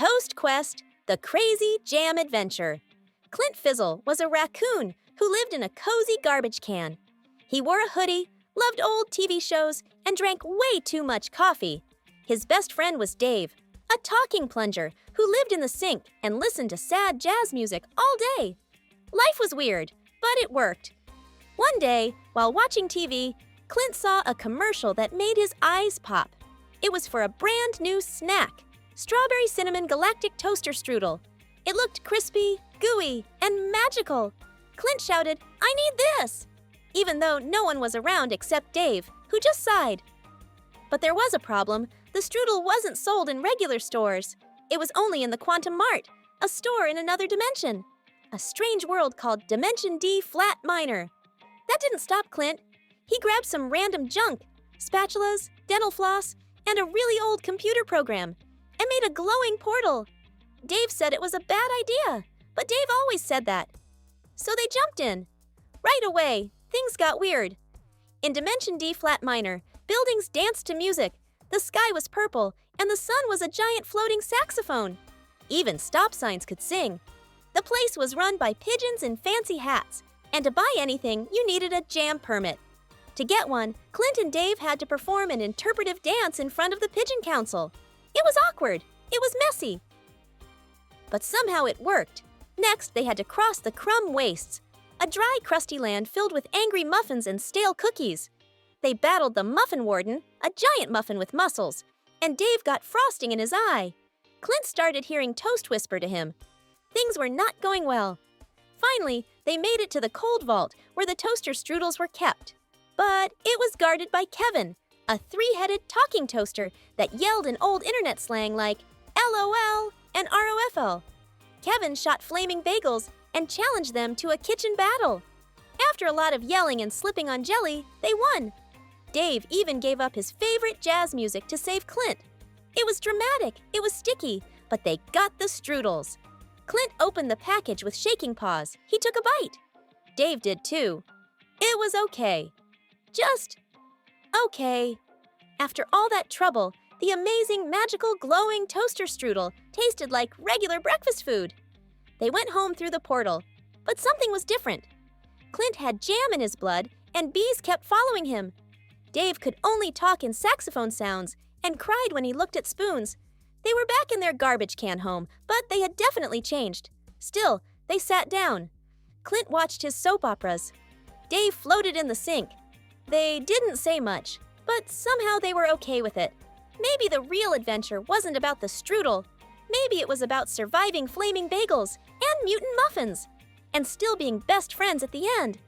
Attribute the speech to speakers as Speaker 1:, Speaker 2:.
Speaker 1: Toast Quest, The Crazy Jam Adventure. Clint Fizzle was a raccoon who lived in a cozy garbage can. He wore a hoodie, loved old TV shows, and drank way too much coffee. His best friend was Dave, a talking plunger who lived in the sink and listened to sad jazz music all day. Life was weird, but it worked. One day, while watching TV, Clint saw a commercial that made his eyes pop. It was for a brand new snack, Strawberry Cinnamon Galactic Toaster Strudel. It looked crispy, gooey, and magical. Clint shouted, "I need this!" even though no one was around except Dave, who just sighed. But there was a problem. The strudel wasn't sold in regular stores. It was only in the Quantum Mart, a store in another dimension. A strange world called Dimension D Flat Minor. That didn't stop Clint. He grabbed some random junk, spatulas, dental floss, and a really old computer program, and made a glowing portal. Dave said it was a bad idea, but Dave always said that. So they jumped in. Right away, things got weird. In Dimension D Flat Minor, buildings danced to music, the sky was purple, and the sun was a giant floating saxophone. Even stop signs could sing. The place was run by pigeons in fancy hats, and to buy anything, you needed a jam permit. To get one, Clint and Dave had to perform an interpretive dance in front of the Pigeon Council. It was awkward. It was messy. But somehow it worked. Next, they had to cross the Crumb Wastes, a dry, crusty land filled with angry muffins and stale cookies. They battled the Muffin Warden, a giant muffin with muscles, and Dave got frosting in his eye. Clint started hearing Toast whisper to him. Things were not going well. Finally, they made it to the cold vault where the toaster strudels were kept. But it was guarded by Kevin, a three-headed talking toaster that yelled in old internet slang like LOL and ROFL. Kevin shot flaming bagels and challenged them to a kitchen battle. After a lot of yelling and slipping on jelly, they won. Dave even gave up his favorite jazz music to save Clint. It was dramatic, it was sticky, but they got the strudels. Clint opened the package with shaking paws. He took a bite. Dave did too. It was okay. Just okay. After all that trouble, the amazing, magical, glowing toaster strudel tasted like regular breakfast food. They went home through the portal, but something was different. Clint had jam in his blood, and bees kept following him. Dave could only talk in saxophone sounds and cried when he looked at spoons. They were back in their garbage can home, but they had definitely changed. Still, they sat down. Clint watched his soap operas. Dave floated in the sink. They didn't say much, but somehow they were okay with it. Maybe the real adventure wasn't about the strudel. Maybe it was about surviving flaming bagels and mutant muffins, and still being best friends at the end.